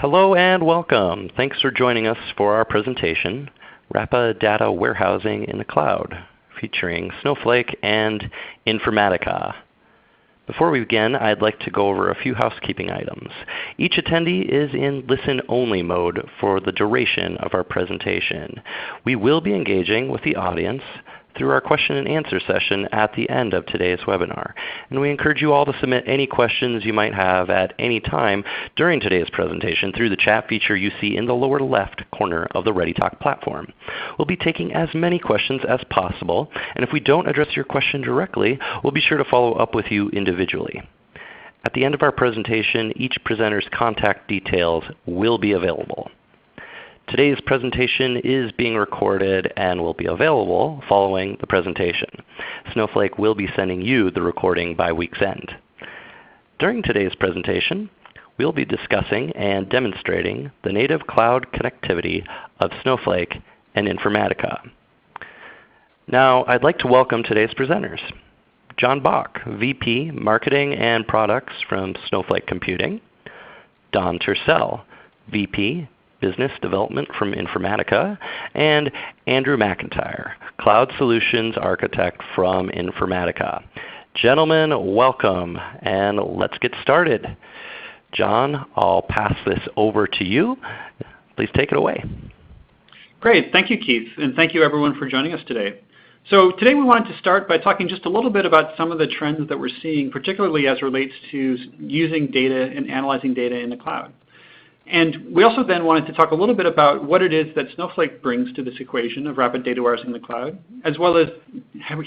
Hello and welcome. Thanks for joining us for our presentation, RAPA Data Warehousing in the Cloud, featuring Snowflake and Informatica. Before we begin, I'd like to go over a few housekeeping items. Each attendee is in listen-only mode for the duration of our presentation. We will be engaging with the audience through our question and answer session at the end of today's webinar. And we encourage you all to submit any questions you might have at any time during today's presentation through the chat feature you see in the lower left corner of the ReadyTalk platform. We'll be taking as many questions as possible, and if we don't address your question directly, we'll be sure to follow up with you individually. At the end of our presentation, each presenter's contact details will be available. Today's presentation is being recorded and will be available following the presentation. Snowflake will be sending you the recording by week's end. During today's presentation, we'll be discussing and demonstrating the native cloud connectivity of Snowflake and Informatica. Now, I'd like to welcome today's presenters. John Bach, VP Marketing and Products from Snowflake Computing. Don Tercel, VP Business Development from Informatica, and Andrew McIntyre, Cloud Solutions Architect from Informatica. Gentlemen, welcome, and let's get started. John, I'll pass this over to you. Please take it away. Great. Thank you, Keith, and thank you everyone for joining us today. So today we wanted to start by talking just a little bit about some of the trends that we're seeing, particularly as it relates to using data and analyzing data in the cloud. And we also then wanted to talk a little bit about what it is that Snowflake brings to this equation of rapid data warehousing in the cloud, as well as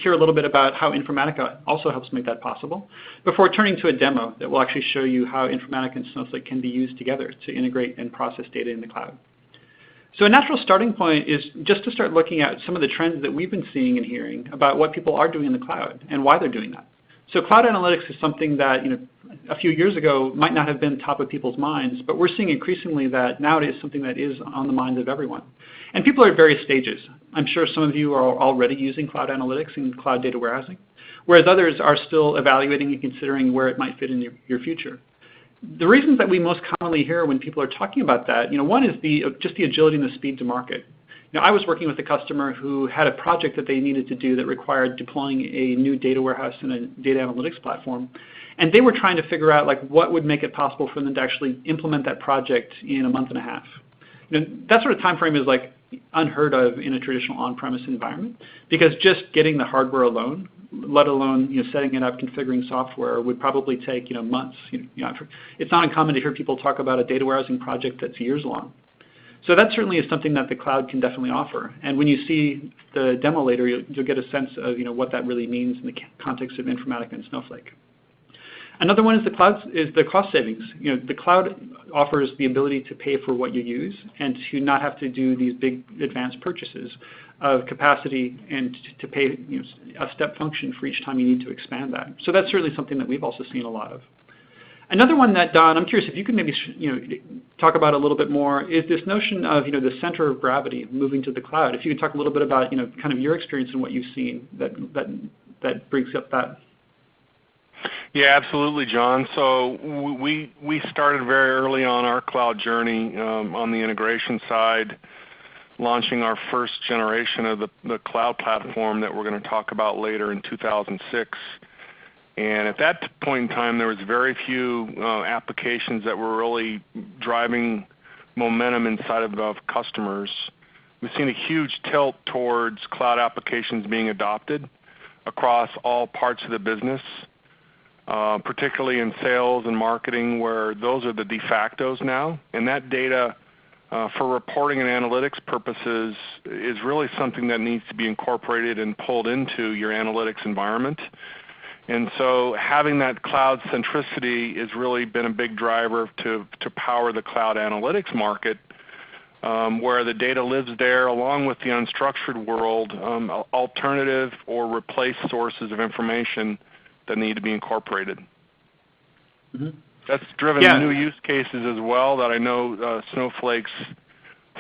hear a little bit about how Informatica also helps make that possible, before turning to a demo that will actually show you how Informatica and Snowflake can be used together to integrate and process data in the cloud. So a natural starting point is just to start looking at some of the trends that we've been seeing and hearing about what people are doing in the cloud and why they're doing that. So cloud analytics is something that a few years ago might not have been top of people's minds, but we're seeing increasingly that nowadays something that is on the minds of everyone. And people are at various stages. I'm sure some of you are already using cloud analytics and cloud data warehousing, whereas others are still evaluating and considering where it might fit in your future. The reasons that we most commonly hear when people are talking about that, one is just the agility and the speed to market. I was working with a customer who had a project that they needed to do that required deploying a new data warehouse and a data analytics platform. And they were trying to figure out what would make it possible for them to actually implement that project in a month and a half. That sort of time frame is unheard of in a traditional on-premise environment, because just getting the hardware alone, let alone setting it up, configuring software, would probably take months. It's not uncommon to hear people talk about a data warehousing project that's years long. So that certainly is something that the cloud can definitely offer. And when you see the demo later, you'll get a sense of what that really means in the context of Informatica and Snowflake. Another one is the cost savings. The cloud offers the ability to pay for what you use and to not have to do these big advanced purchases of capacity and to pay a step function for each time you need to expand that. So that's certainly something that we've also seen a lot of. Another one that, Don, I'm curious if you could maybe talk about a little bit more, is this notion of the center of gravity moving to the cloud. If you could talk a little bit about kind of your experience and what you've seen that brings up that. Yeah, absolutely, John. So we started very early on our cloud journey on the integration side, launching our first generation of the cloud platform that we're going to talk about later in 2006. And at that point in time, there was very few applications that were really driving momentum inside of customers. We've seen a huge tilt towards cloud applications being adopted across all parts of the business, particularly in sales and marketing, where those are the de factos now. And that data for reporting and analytics purposes is really something that needs to be incorporated and pulled into your analytics environment. And so having that cloud centricity has really been a big driver to power the cloud analytics market, where the data lives there along with the unstructured world, alternative or replaced sources of information that need to be incorporated. Mm-hmm. That's driven new use cases as well that I know Snowflake's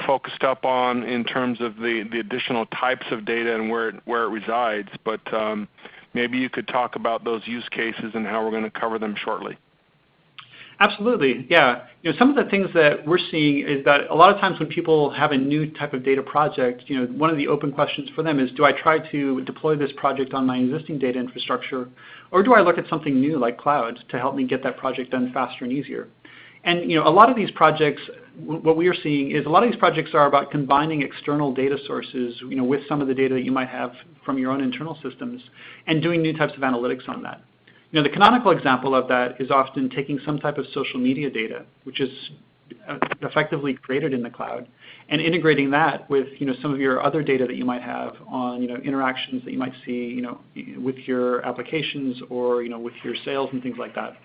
focused up on in terms of the additional types of data and where it resides. But maybe you could talk about those use cases and how we're going to cover them shortly. Absolutely, yeah. Some of the things that we're seeing is that a lot of times when people have a new type of data project, one of the open questions for them is, do I try to deploy this project on my existing data infrastructure, or do I look at something new like cloud to help me get that project done faster and easier? And a lot of these projects, what we are seeing is a lot of these projects are about combining external data sources, with some of the data that you might have from your own internal systems, and doing new types of analytics on that. The canonical example of that is often taking some type of social media data, which is effectively created in the cloud, and integrating that with some of your other data that you might have on interactions that you might see with your applications or with your sales and things like that.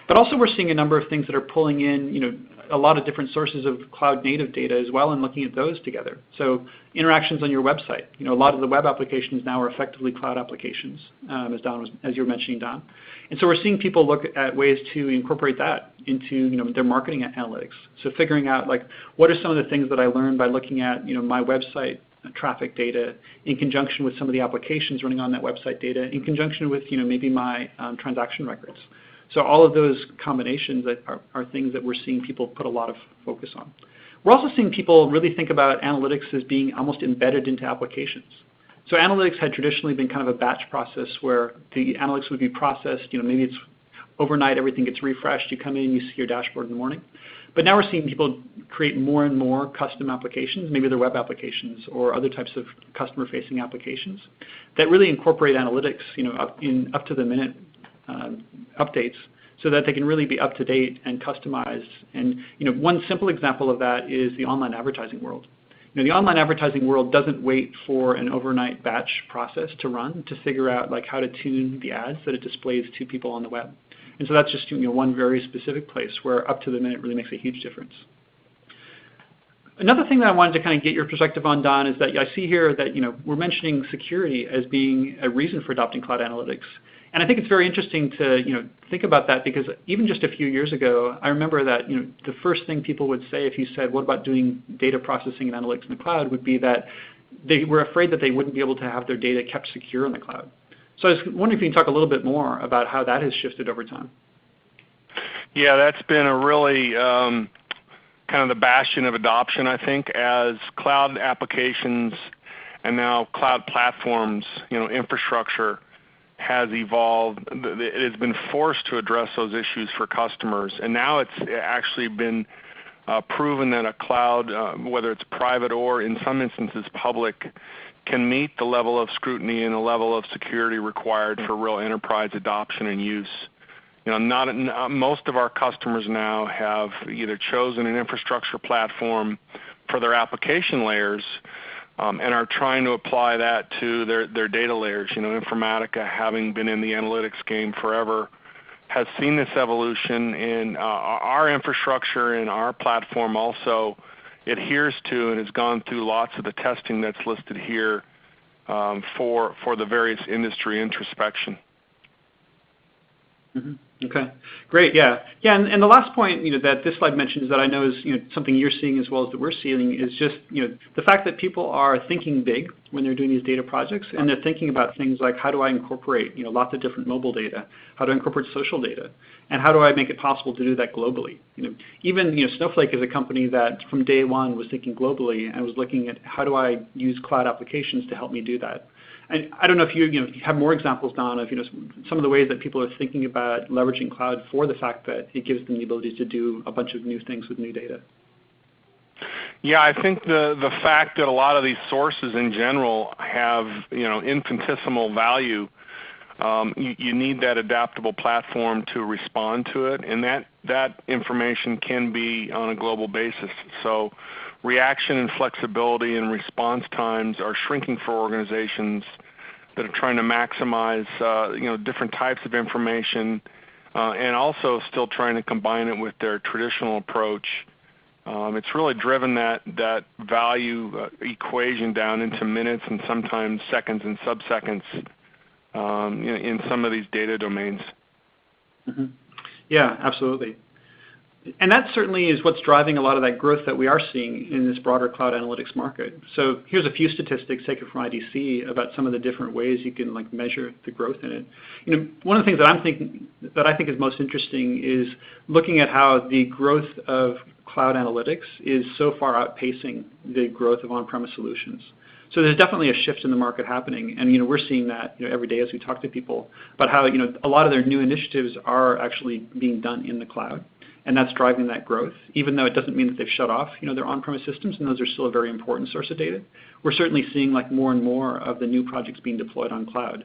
But also we're seeing a number of things that are pulling in a lot of different sources of cloud native data as well and looking at those together. So interactions on your website. A lot of the web applications now are effectively cloud applications, as you were mentioning, Don. And so we're seeing people look at ways to incorporate that into their marketing analytics. So figuring out what are some of the things that I learned by looking at my website traffic data in conjunction with some of the applications running on that website data, in conjunction with maybe my transaction records. So all of those combinations are things that we're seeing people put a lot of focus on. We're also seeing people really think about analytics as being almost embedded into applications. So analytics had traditionally been kind of a batch process where the analytics would be processed, maybe it's overnight, everything gets refreshed, you come in, you see your dashboard in the morning. But now we're seeing people create more and more custom applications, maybe they're web applications or other types of customer-facing applications that really incorporate analytics, up to the minute updates so that they can really be up to date and customized. And one simple example of that is the online advertising world. The online advertising world doesn't wait for an overnight batch process to run to figure out how to tune the ads that it displays to people on the web. And so that's just one very specific place where up to the minute really makes a huge difference. Another thing that I wanted to kind of get your perspective on, Don, is that I see here that we're mentioning security as being a reason for adopting cloud analytics. And I think it's very interesting to think about that, because even just a few years ago, I remember that the first thing people would say if you said, what about doing data processing and analytics in the cloud, would be that they were afraid that they wouldn't be able to have their data kept secure in the cloud. So I was wondering if you can talk a little bit more about how that has shifted over time. Yeah, that's been a really kind of the bastion of adoption, I think, as cloud applications and now cloud platforms, infrastructure has evolved. It has been forced to address those issues for customers, and now it's actually been proven that a cloud, whether it's private or in some instances public, can meet the level of scrutiny and the level of security required for real enterprise adoption and use. Most of our customers now have either chosen an infrastructure platform for their application layers, and are trying to apply that to their data layers. Informatica, having been in the analytics game forever, has seen this evolution, and our infrastructure and our platform also adheres to and has gone through lots of the testing that's listed here for the various industry introspection. Mm-hmm. Okay, great. Yeah, and the last point that this slide mentions that I know is something you're seeing as well as that we're seeing is just the fact that people are thinking big when they're doing these data projects, and they're thinking about things like, how do I incorporate lots of different mobile data, how do I incorporate social data, and how do I make it possible to do that globally? Even Snowflake is a company that from day one was thinking globally and was looking at how do I use cloud applications to help me do that. And I don't know if you have more examples, Don, of some of the ways that people are thinking about leveraging cloud for the fact that it gives them the ability to do a bunch of new things with new data. Yeah, I think the fact that a lot of these sources in general have infinitesimal value, you need that adaptable platform to respond to it, and that information can be on a global basis. So reaction and flexibility and response times are shrinking for organizations that are trying to maximize different types of information, and also still trying to combine it with their traditional approach. It's really driven that value equation down into minutes and sometimes seconds and sub-seconds in some of these data domains. Mm-hmm. Yeah, absolutely. And that certainly is what's driving a lot of that growth that we are seeing in this broader cloud analytics market. So here's a few statistics taken from IDC about some of the different ways you can measure the growth in it. One of the things that I think is most interesting is looking at how the growth of cloud analytics is so far outpacing the growth of on-premise solutions. So there's definitely a shift in the market happening, and we're seeing that every day as we talk to people about how a lot of their new initiatives are actually being done in the cloud, and that's driving that growth. Even though it doesn't mean that they've shut off their on-premise systems, and those are still a very important source of data. We're certainly seeing more and more of the new projects being deployed on cloud.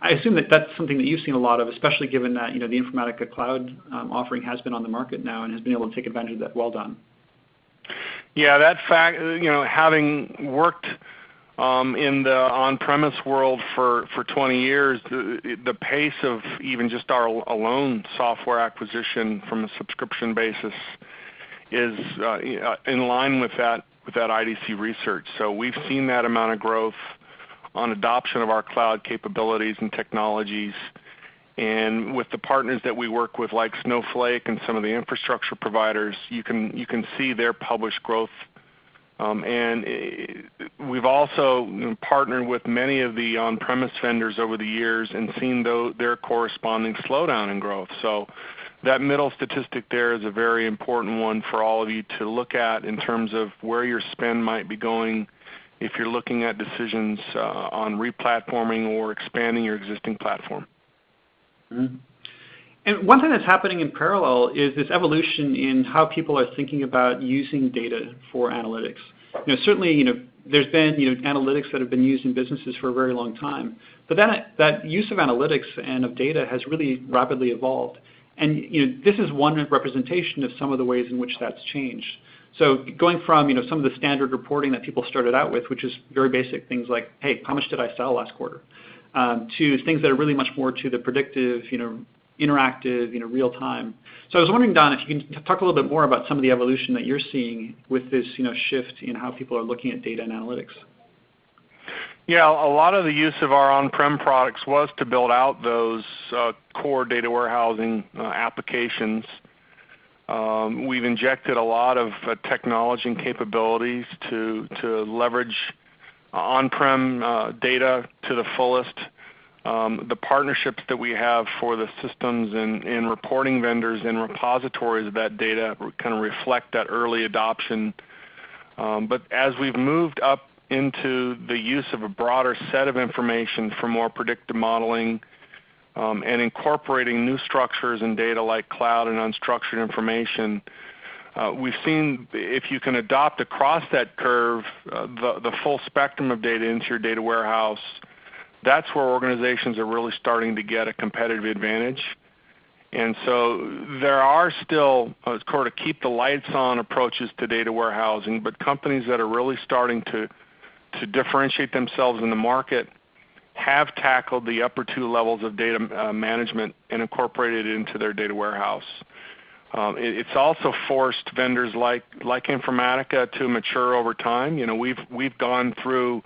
I assume that that's something that you've seen a lot of, especially given that the Informatica Cloud offering has been on the market now and has been able to take advantage of that. Well done. Yeah, that fact, having worked in the on-premise world for 20 years, the pace of even just our alone software acquisition from a subscription basis is in line with that IDC research. So we've seen that amount of growth on adoption of our cloud capabilities and technologies. And with the partners that we work with, like Snowflake and some of the infrastructure providers, you can see their published growth. And we've also partnered with many of the on-premise vendors over the years and seen their corresponding slowdown in growth. So that middle statistic there is a very important one for all of you to look at in terms of where your spend might be going if you're looking at decisions on replatforming or expanding your existing platform. Mm-hmm. And one thing that's happening in parallel is this evolution in how people are thinking about using data for analytics. Certainly, there's been analytics that have been used in businesses for a very long time, but that use of analytics and of data has really rapidly evolved. And this is one representation of some of the ways in which that's changed. So going from some of the standard reporting that people started out with, which is very basic things like, hey, how much did I sell last quarter, to things that are really much more to the predictive, interactive, real time. So I was wondering, Don, if you can talk a little bit more about some of the evolution that you're seeing with this shift in how people are looking at data and analytics. Yeah, a lot of the use of our on-prem products was to build out those core data warehousing applications. We've injected a lot of technology and capabilities to leverage on-prem data to the fullest. The partnerships that we have for the systems and reporting vendors and repositories of that data kind of reflect that early adoption. But as we've moved up into the use of a broader set of information for more predictive modeling and incorporating new structures and data like cloud and unstructured information, we've seen if you can adopt across that curve the full spectrum of data into your data warehouse, that's where organizations are really starting to get a competitive advantage. And so there are still sort of keep the lights on approaches to data warehousing, but companies that are really starting to differentiate themselves in the market have tackled the upper two levels of data management and incorporated it into their data warehouse. It's also forced vendors like Informatica to mature over time. We've gone through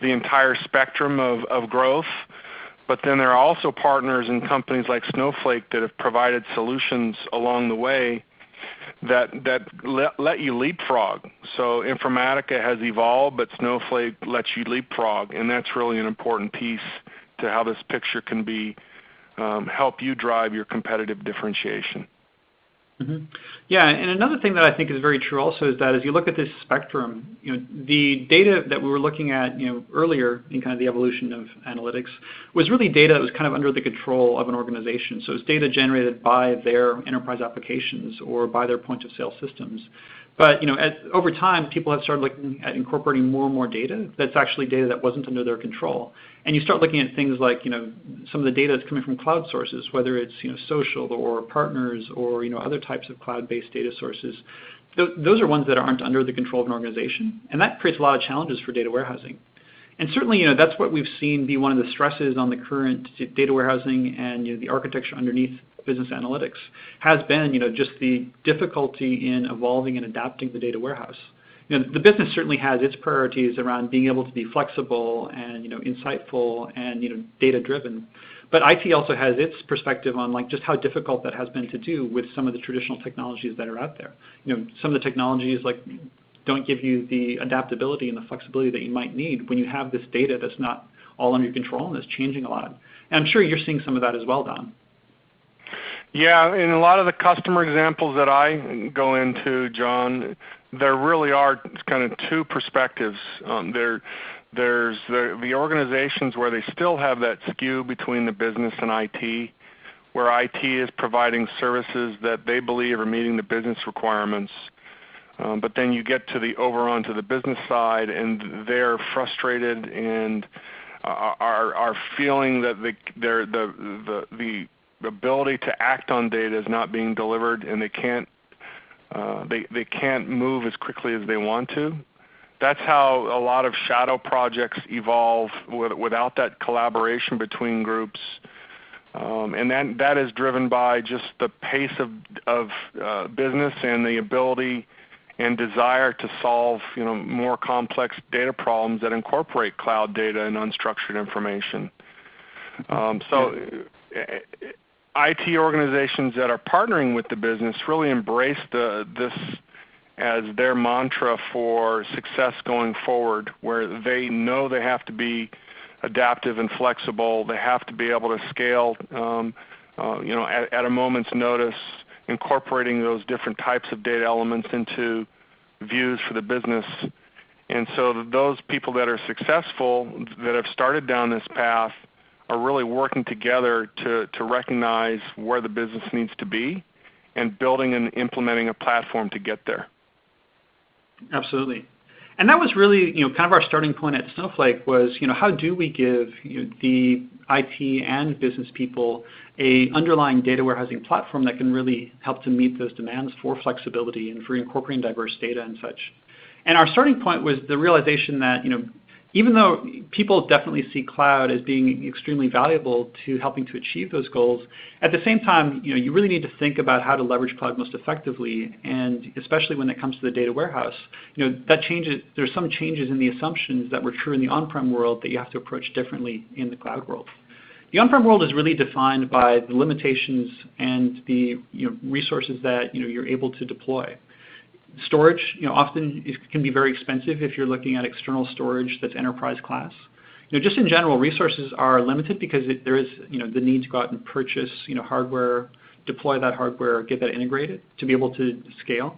the entire spectrum of growth, but then there are also partners and companies like Snowflake that have provided solutions along the way that let you leapfrog. So Informatica has evolved, but Snowflake lets you leapfrog, and that's really an important piece to how this picture can be help you drive your competitive differentiation. Mm-hmm. Yeah, and another thing that I think is very true also is that as you look at this spectrum, the data that we were looking at, earlier in kind of the evolution of analytics was really data that was kind of under the control of an organization. So it's data generated by their enterprise applications or by their point of sale systems. But over time, people have started looking at incorporating more and more data that's actually data that wasn't under their control. And you start looking at things like some of the data that's coming from cloud sources, whether it's social or partners or other types of cloud-based data sources. Those are ones that aren't under the control of an organization, and that creates a lot of challenges for data warehousing. And certainly, that's what we've seen be one of the stresses on the current data warehousing and the architecture underneath business analytics has been, just the difficulty in evolving and adapting the data warehouse. The business certainly has its priorities around being able to be flexible and insightful and data driven, But IT also has its perspective on like just how difficult that has been to do with some of the traditional technologies that are out there. Some of the technologies like don't give you the adaptability and the flexibility that you might need when you have this data that's not all under your control and is changing a lot. And I'm sure you're seeing some of that as well, Don. Yeah, in a lot of the customer examples that I go into, John, there really are kind of two perspectives. There's the organizations where they still have that skew between the business and IT, where IT is providing services that they believe are meeting the business requirements. But then you get over onto the business side, and they're frustrated and are feeling that the ability to act on data is not being delivered, and they can't move as quickly as they want to. That's how a lot of shadow projects evolve without that collaboration between groups. And that is driven by just the pace of business and the ability and desire to solve more complex data problems that incorporate cloud data and unstructured information. IT organizations that are partnering with the business really embrace this as their mantra for success going forward, where they know they have to be adaptive and flexible. They have to be able to scale at a moment's notice, incorporating those different types of data elements into views for the business. And so those people that are successful, that have started down this path, are really working together to recognize where the business needs to be and building and implementing a platform to get there. Absolutely. And that was really, kind of our starting point at Snowflake was, how do we give the IT and business people a underlying data warehousing platform that can really help to meet those demands for flexibility and for incorporating diverse data and such. And our starting point was the realization that, even though people definitely see cloud as being extremely valuable to helping to achieve those goals, at the same time, you really need to think about how to leverage cloud most effectively, and especially when it comes to the data warehouse, that changes. There's some changes in the assumptions that were true in the on-prem world that you have to approach differently in the cloud world. The on-prem world is really defined by the limitations and the resources that you're able to deploy. Storage, often can be very expensive if you're looking at external storage that's enterprise class. Just in general, resources are limited because there is, the need to go out and purchase, hardware, deploy that hardware, get that integrated to be able to scale.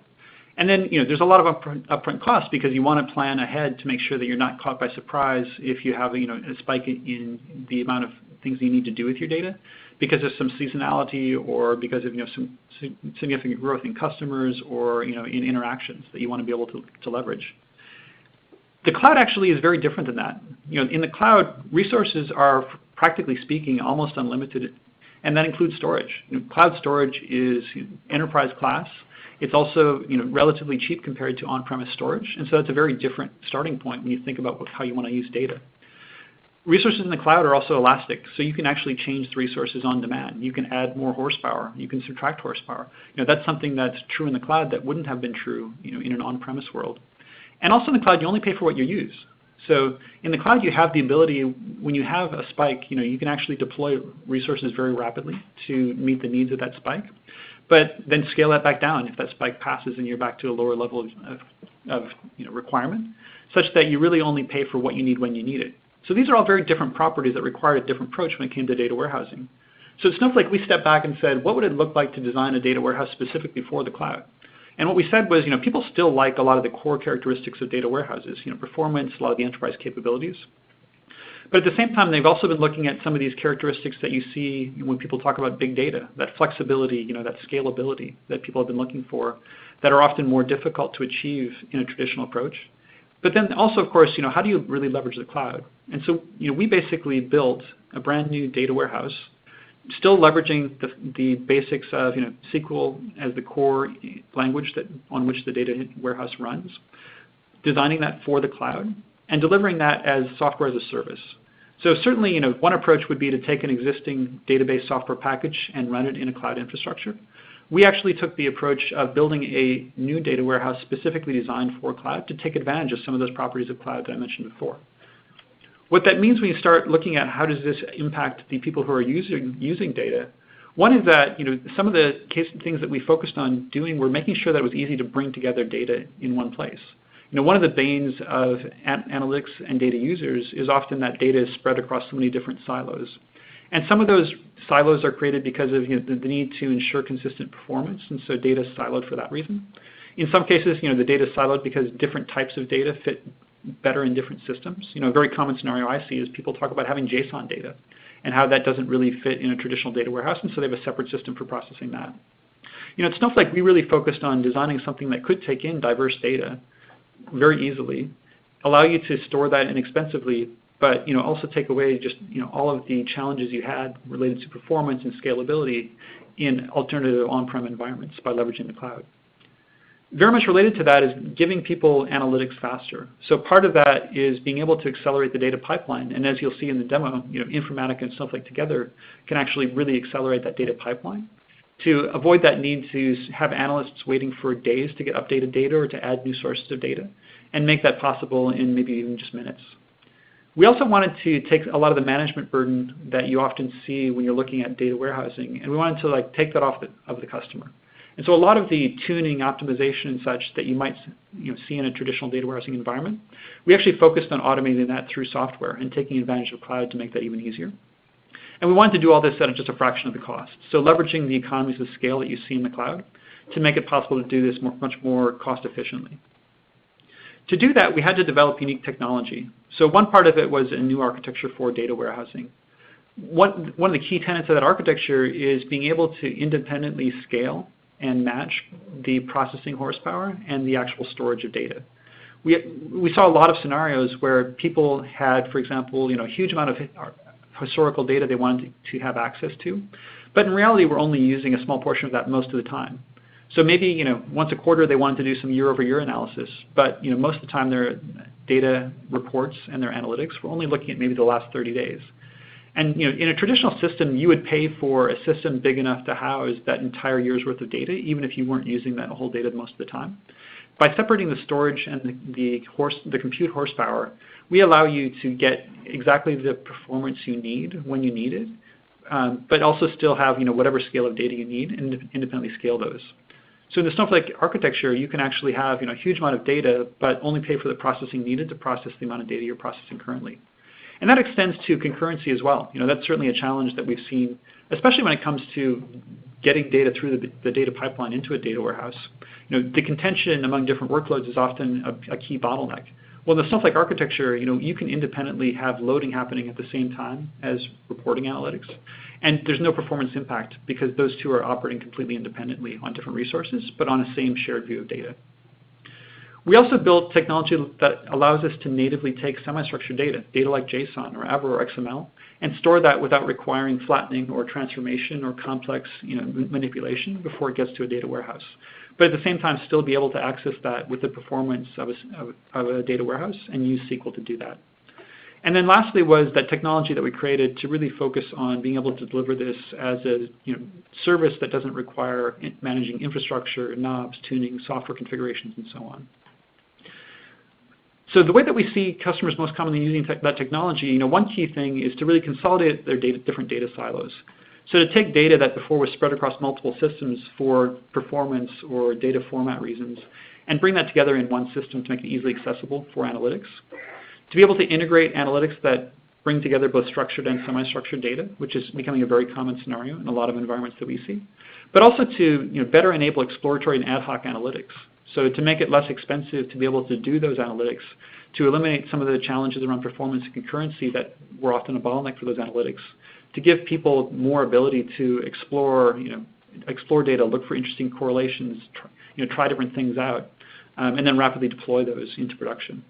And then, there's a lot of upfront costs because you want to plan ahead to make sure that you're not caught by surprise if you have, a spike in the amount of things you need to do with your data, because of some seasonality or because of some significant growth in customers or in interactions that you want to be able to leverage. The cloud actually is very different than that. In the cloud, resources are practically speaking almost unlimited, and that includes storage. Cloud storage is enterprise class. It's also relatively cheap compared to on-premise storage, and so it's a very different starting point when you think about how you want to use data. Resources in the cloud are also elastic, so you can actually change the resources on demand. You can add more horsepower. You can subtract horsepower. That's something that's true in the cloud that wouldn't have been true in an on-premise world. And also in the cloud, you only pay for what you use. So in the cloud, you have the ability, when you have a spike, you can actually deploy resources very rapidly to meet the needs of that spike, but then scale that back down if that spike passes and you're back to a lower level of requirement, such that you really only pay for what you need when you need it. So these are all very different properties that require a different approach when it came to data warehousing. So at Snowflake, we stepped back and said, what would it look like to design a data warehouse specifically for the cloud? And what we said was, people still like a lot of the core characteristics of data warehouses, performance, a lot of the enterprise capabilities. But at the same time, they've also been looking at some of these characteristics that you see when people talk about big data, that flexibility, that scalability that people have been looking for, that are often more difficult to achieve in a traditional approach. But then also, of course, how do you really leverage the cloud? And so, we basically built a brand new data warehouse, still leveraging the basics of SQL as the core language on which the data warehouse runs, designing that for the cloud, and delivering that as software as a service. So certainly, one approach would be to take an existing database software package and run it in a cloud infrastructure. We actually took the approach of building a new data warehouse specifically designed for cloud to take advantage of some of those properties of cloud that I mentioned before. What that means when you start looking at how does this impact the people who are using data, one is that some of the things that we focused on doing were making sure that it was easy to bring together data in one place. One of the banes of analytics and data users is often that data is spread across so many different silos. And some of those silos are created because of the need to ensure consistent performance, and so data is siloed for that reason. In some cases, the data is siloed because different types of data fit better in different systems. A very common scenario I see is people talk about having JSON data and how that doesn't really fit in a traditional data warehouse, and so they have a separate system for processing that. At Snowflake, we really focused on designing something that could take in diverse data very easily, allow you to store that inexpensively, but also take away just all of the challenges you had related to performance and scalability in alternative on-prem environments by leveraging the cloud. Very much related to that is giving people analytics faster. So part of that is being able to accelerate the data pipeline, and as you'll see in the demo, Informatica and Snowflake together can actually really accelerate that data pipeline to avoid that need to have analysts waiting for days to get updated data or to add new sources of data, and make that possible in maybe even just minutes. We also wanted to take a lot of the management burden that you often see when you're looking at data warehousing, and we wanted to take that off of the customer. And so a lot of the tuning, optimization, and such that you might see in a traditional data warehousing environment, we actually focused on automating that through software and taking advantage of cloud to make that even easier. And we wanted to do all this at just a fraction of the cost. So leveraging the economies of scale that you see in the cloud to make it possible to do this much more cost efficiently. To do that, we had to develop unique technology. So one part of it was a new architecture for data warehousing. One of the key tenets of that architecture is being able to independently scale and match the processing horsepower and the actual storage of data. We saw a lot of scenarios where people had, for example, a huge amount of historical data they wanted to have access to, but in reality we're only using a small portion of that most of the time. So maybe once a quarter they wanted to do some year-over-year analysis, but most of the time their data reports and their analytics were only looking at maybe the last 30 days. And in a traditional system, you would pay for a system big enough to house that entire year's worth of data, even if you weren't using that whole data most of the time. By separating the storage and the compute horsepower, we allow you to get exactly the performance you need when you need it, but also still have whatever scale of data you need and independently scale those. So in the Snowflake architecture, you can actually have a huge amount of data, but only pay for the processing needed to process the amount of data you're processing currently. And that extends to concurrency as well. That's certainly a challenge that we've seen, especially when it comes to getting data through the data pipeline into a data warehouse. The contention among different workloads is often a key bottleneck. Well, in the Snowflake architecture, you can independently have loading happening at the same time as reporting analytics. And there's no performance impact because those two are operating completely independently on different resources, but on a same shared view of data. We also built technology that allows us to natively take semi-structured data like JSON or Avro or XML, and store that without requiring flattening or transformation or complex manipulation before it gets to a data warehouse. But at the same time, still be able to access that with the performance of a data warehouse and use SQL to do that. And then lastly was that technology that we created to really focus on being able to deliver this as a service that doesn't require managing infrastructure, knobs, tuning, software configurations, and so on. So the way that we see customers most commonly using that technology, one key thing is to really consolidate their different data silos. So to take data that before was spread across multiple systems for performance or data format reasons, and bring that together in one system to make it easily accessible for analytics. To be able to integrate analytics that bring together both structured and semi-structured data, which is becoming a very common scenario in a lot of environments that we see. But also to better enable exploratory and ad hoc analytics. So to make it less expensive to be able to do those analytics, to eliminate some of the challenges around performance and concurrency that were often a bottleneck for those analytics, to give people more ability to explore data, look for interesting correlations, try different things out, and then rapidly deploy those into production.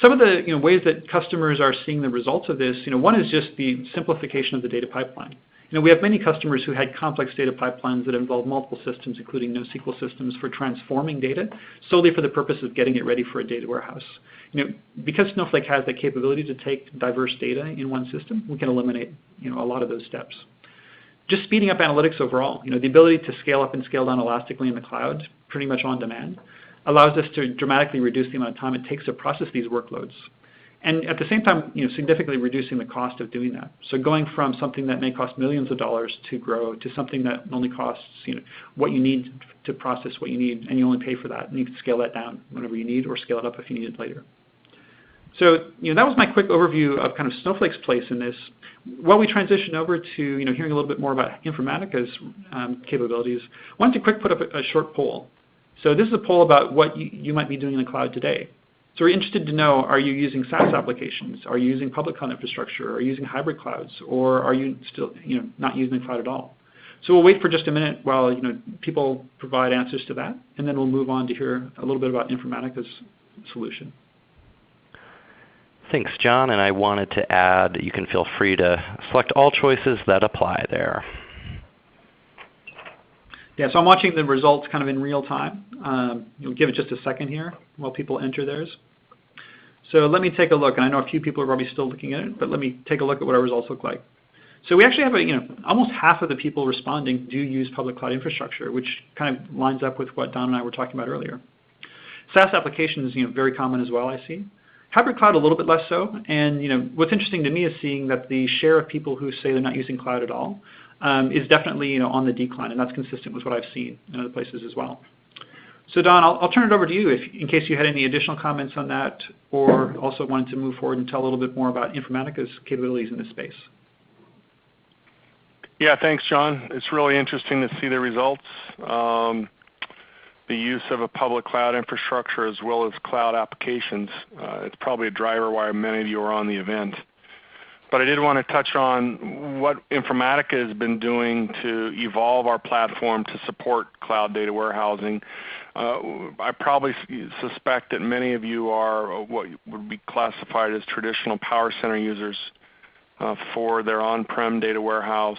Some of the ways that customers are seeing the results of this, one is just the simplification of the data pipeline. We have many customers who had complex data pipelines that involve multiple systems, including NoSQL systems for transforming data solely for the purpose of getting it ready for a data warehouse. Because Snowflake has the capability to take diverse data in one system, we can eliminate a lot of those steps. Just speeding up analytics overall, the ability to scale up and scale down elastically in the cloud, pretty much on demand, allows us to dramatically reduce the amount of time it takes to process these workloads. and at the same time, significantly reducing the cost of doing that. So going from something that may cost millions of dollars to grow to something that only costs what you need to process what you need, and you only pay for that, and you can scale that down whenever you need, or scale it up if you need it later. So that was my quick overview of kind of Snowflake's place in this. While we transition over to hearing a little bit more about Informatica's capabilities, I wanted to quick put up a short poll. So this is a poll about what you might be doing in the cloud today. So we're interested to know, are you using SaaS applications? Are you using public cloud infrastructure? Are you using hybrid clouds? Or are you still not using the cloud at all? So we'll wait for just a minute while people provide answers to that, and then we'll move on to hear a little bit about Informatica's solution. Thanks, John, and I wanted to add that you can feel free to select all choices that apply there. Yeah, so I'm watching the results kind of in real time. You'll give it just a second here while people enter theirs. So let me take a look, and I know a few people are probably still looking at it, but let me take a look at what our results look like. So we actually have almost half of the people responding do use public cloud infrastructure, which kind of lines up with what Don and I were talking about earlier. SaaS applications, very common as well, I see. Hybrid cloud a little bit less so, and what's interesting to me is seeing that the share of people who say they're not using cloud at all is definitely on the decline, and that's consistent with what I've seen in other places as well. So Don, I'll turn it over to you in case you had any additional comments on that, or also wanted to move forward and tell a little bit more about Informatica's capabilities in this space. Yeah, thanks, John. It's really interesting to see the results. The use of a public cloud infrastructure as well as cloud applications. It's probably a driver why many of you are on the event. But I did want to touch on what Informatica has been doing to evolve our platform to support cloud data warehousing. I probably suspect that many of you are what would be classified as traditional Power Center users for their on-prem data warehouse.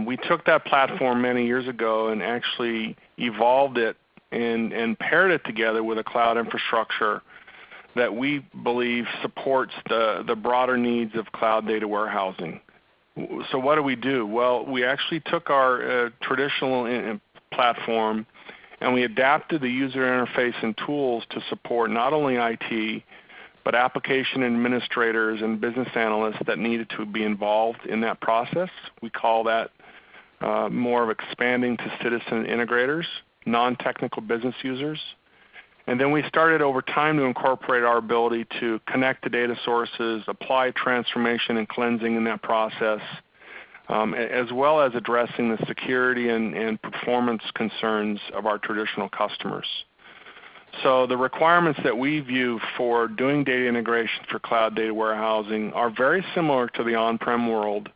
We took that platform many years ago and actually evolved it and paired it together with a cloud infrastructure that we believe supports the broader needs of cloud data warehousing. So what do? Well, we actually took our traditional platform and we adapted the user interface and tools to support not only IT, but application administrators and business analysts that needed to be involved in that process. We call that more of expanding to citizen integrators, non-technical business users. And then we started over time to incorporate our ability to connect to data sources, apply transformation and cleansing in that process, as well as addressing the security and performance concerns of our traditional customers. So the requirements that we view for doing data integration for cloud data warehousing are very similar to the on-prem world,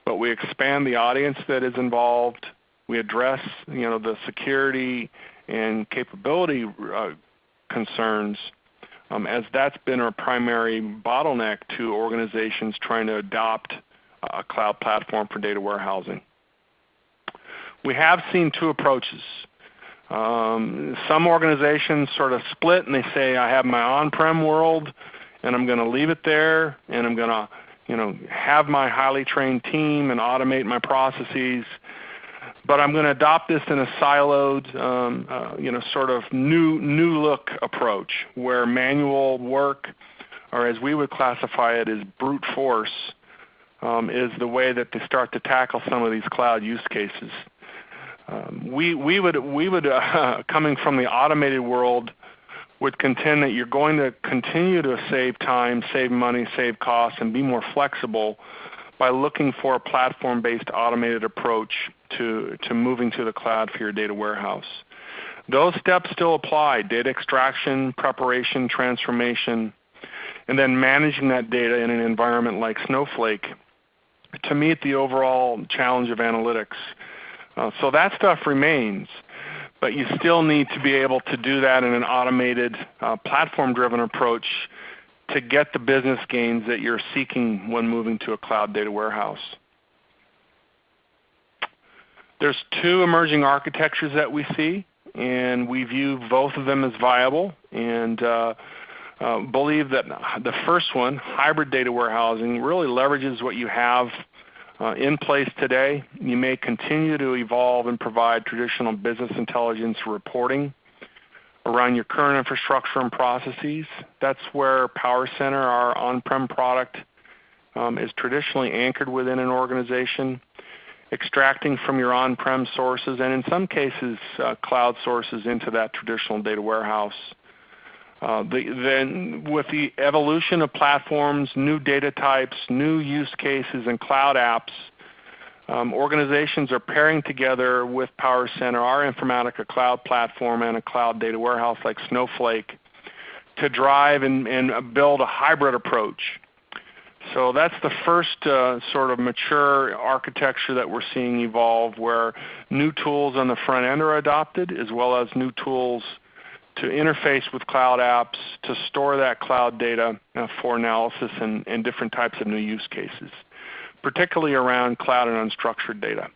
but we expand the audience that is involved. We address the security and capability concerns as that's been our primary bottleneck to organizations trying to adopt a cloud platform for data warehousing. We have seen two approaches. Some organizations sort of split and they say, I have my on-prem world and I'm going to leave it there and I'm going to have my highly trained team and automate my processes, but I'm going to adopt this in a siloed, sort of new look approach where manual work, or as we would classify it as brute force, is the way that they start to tackle some of these cloud use cases. We would coming from the automated world, would contend that you're going to continue to save time, save money, save costs, and be more flexible by looking for a platform-based automated approach to moving to the cloud for your data warehouse. Those steps still apply: data extraction, preparation, transformation, and then managing that data in an environment like Snowflake to meet the overall challenge of analytics. So that stuff remains, but you still need to be able to do that in an automated, platform-driven approach to get the business gains that you're seeking when moving to a cloud data warehouse. There's two emerging architectures that we see, and we view both of them as viable, and believe that the first one, hybrid data warehousing, really leverages what you have in place today. You may continue to evolve and provide traditional business intelligence reporting around your current infrastructure and processes. That's where PowerCenter, our on-prem product, is traditionally anchored within an organization, extracting from your on-prem sources and in some cases cloud sources into that traditional data warehouse. Then with the evolution of platforms, new data types, new use cases, and cloud apps, organizations are pairing together with PowerCenter, our Informatica cloud platform, and a cloud data warehouse like Snowflake to drive and build a hybrid approach. So that's the first sort of mature architecture that we're seeing evolve, where new tools on the front end are adopted, as well as new tools to interface with cloud apps to store that cloud data for analysis and different types of new use cases, particularly around cloud and unstructured data.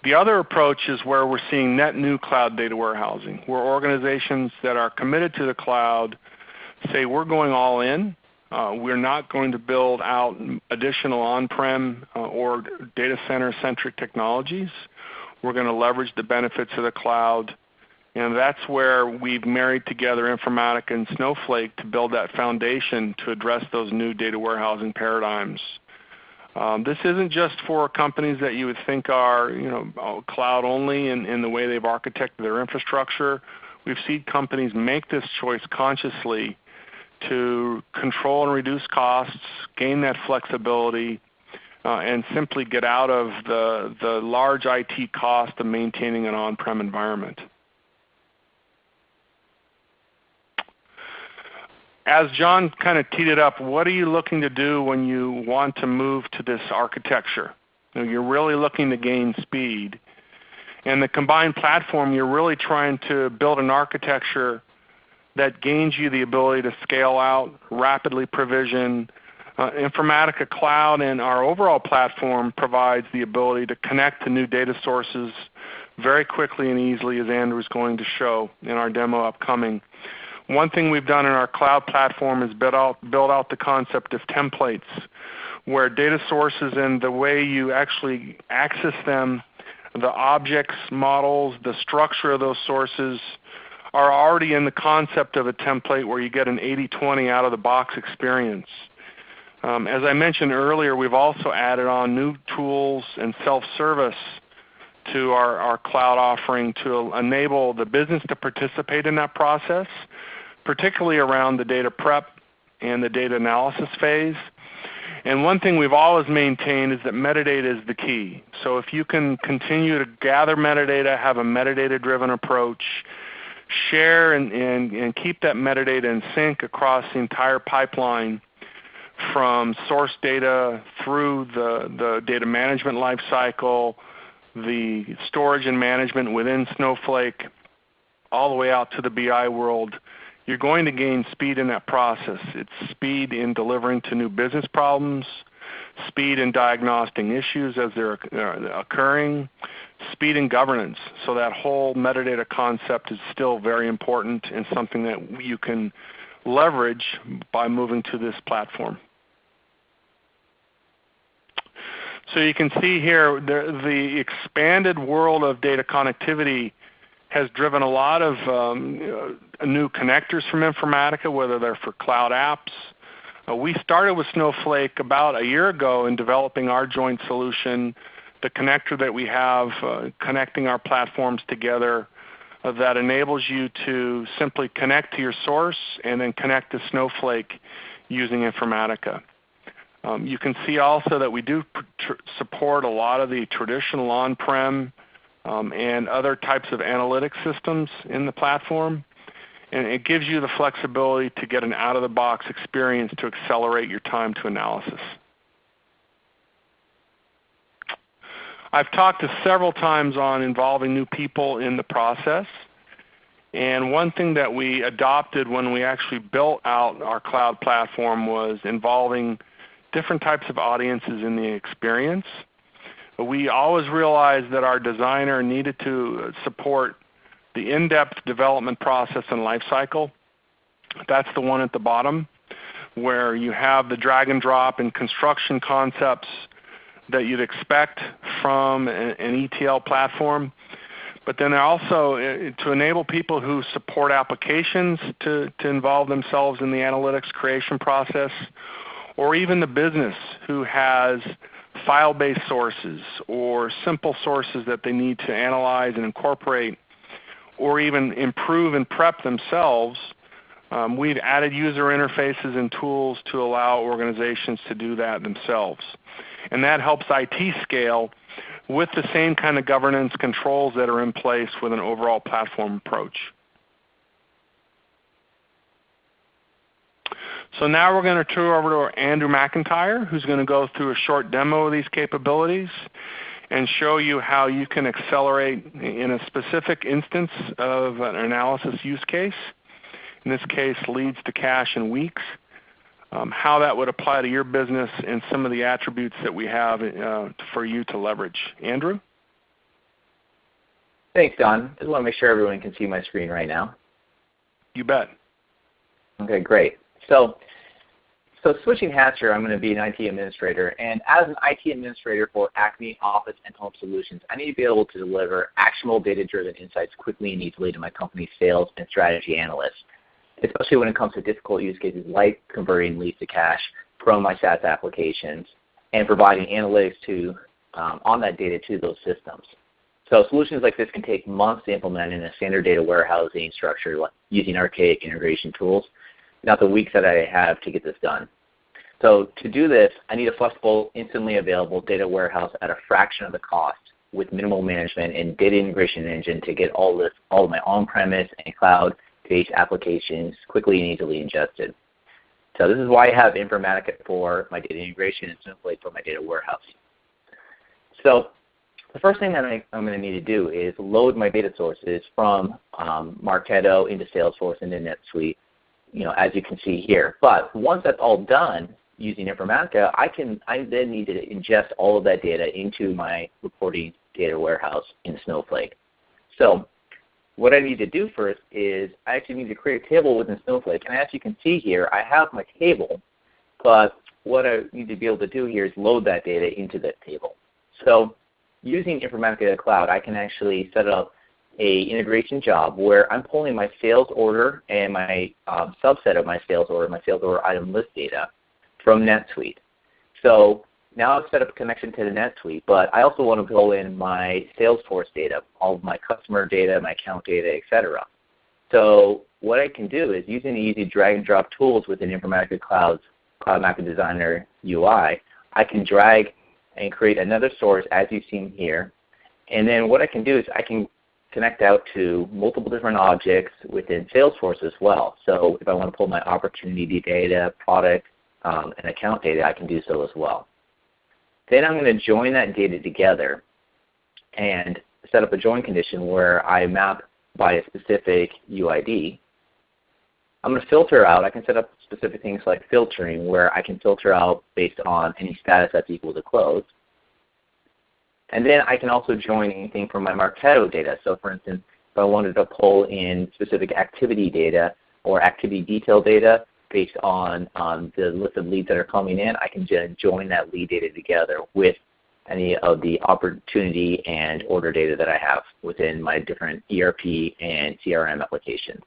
The other approach is where we're seeing net new cloud data warehousing, where organizations that are committed to the cloud say we're going all in. We're not going to build out additional on-prem or data center-centric technologies. We're going to leverage the benefits of the cloud. And that's where we've married together Informatica and Snowflake to build that foundation to address those new data warehousing paradigms. This isn't just for companies that you would think are cloud only in the way they've architected their infrastructure. We've seen companies make this choice consciously to control and reduce costs, gain that flexibility, and simply get out of the large IT cost of maintaining an on-prem environment. As John kind of teed it up, what are you looking to do when you want to move to this architecture? You're really looking to gain speed. And the combined platform, you're really trying to build an architecture that gains you the ability to scale out, rapidly provision. Informatica Cloud and our overall platform provides the ability to connect to new data sources very quickly and easily, as Andrew's going to show in our demo upcoming. One thing we've done in our cloud platform is build out the concept of templates, where data sources and the way you actually access them, the objects, models, the structure of those sources are already in the concept of a template where you get an 80-20 out-of-the-box experience. As I mentioned earlier, we've also added on new tools and self-service to our cloud offering to enable the business to participate in that process, particularly around the data prep and the data analysis phase. And one thing we've always maintained is that metadata is the key. So if you can continue to gather metadata, have a metadata-driven approach, share and keep that metadata in sync across the entire pipeline from source data through the data management lifecycle, the storage and management within Snowflake, all the way out to the BI world, you're going to gain speed in that process. It's speed in delivering to new business problems, speed in diagnosing issues as they're occurring, speed in governance. So that whole metadata concept is still very important and something that you can leverage by moving to this platform. So you can see here the expanded world of data connectivity has driven a lot of new connectors from Informatica, whether they're for cloud apps. We started with Snowflake about a year ago in developing our joint solution, the connector that we have connecting our platforms together that enables you to simply connect to your source and then connect to Snowflake using Informatica. You can see also that we do support a lot of the traditional on-prem and other types of analytic systems in the platform. And it gives you the flexibility to get an out-of-the-box experience to accelerate your time to analysis. I've talked several times on involving new people in the process. And one thing that we adopted when we actually built out our cloud platform was involving different types of audiences in the experience. We always realized that our designer needed to support the in-depth development process and lifecycle. That's the one at the bottom, where you have the drag and drop and construction concepts that you'd expect from an ETL platform. But then also to enable people who support applications to involve themselves in the analytics creation process, or even the business who has file-based sources or simple sources that they need to analyze and incorporate, or even improve and prep themselves. We've added user interfaces and tools to allow organizations to do that themselves. And that helps IT scale with the same kind of governance controls that are in place with an overall platform approach. So now we're going to turn over to Andrew McIntyre, who's going to go through a short demo of these capabilities and show you how you can accelerate in a specific instance of an analysis use case. In this case, leads to cash in weeks, how that would apply to your business and some of the attributes that we have for you to leverage. Andrew? Thanks, Don. Just want to make sure everyone can see my screen right now. You bet. Okay, great. So switching hats here, I'm going to be an IT administrator. And as an IT administrator for Acme Office and Home Solutions, I need to be able to deliver actionable data-driven insights quickly and easily to my company's sales and strategy analysts, especially when it comes to difficult use cases like converting leads to cash from my SaaS applications and providing analytics on that data to those systems. So solutions like this can take months to implement in a standard data warehousing structure using archaic integration tools, not the weeks that I have to get this done. So to do this, I need a flexible, instantly available data warehouse at a fraction of the cost with minimal management and data integration engine to get all of my on-premise and cloud-based applications quickly and easily ingested. So this is why I have Informatica for my data integration and Snowflake for my data warehouse. So the first thing that I'm going to need to do is load my data sources from Marketo into Salesforce into NetSuite, as you can see here. But once that's all done using Informatica, I then need to ingest all of that data into my reporting data warehouse in Snowflake. So what I need to do first is I actually need to create a table within Snowflake. And as you can see here, I have my table, but what I need to be able to do here is load that data into that table. So using Informatica Cloud, I can actually set up a integration job where I'm pulling my sales order and my subset of my sales order item list data from NetSuite. So now I've set up a connection to the NetSuite, but I also want to pull in my Salesforce data, all of my customer data, my account data, etc. So what I can do is using the easy drag and drop tools within Informatica Cloud's Cloud Mapper Designer UI, I can drag and create another source as you've seen here. And then what I can do is I can connect out to multiple different objects within Salesforce as well. So if I want to pull my opportunity data, product, and account data, I can do so as well. Then I'm going to join that data together and set up a join condition where I map by a specific UID. I'm going to filter out. I can set up specific things like filtering where I can filter out based on any status that's equal to close. And then I can also join anything from my Marketo data. So for instance, if I wanted to pull in specific activity data or activity detail data based on the list of leads that are coming in, I can join that lead data together with any of the opportunity and order data that I have within my different ERP and CRM applications.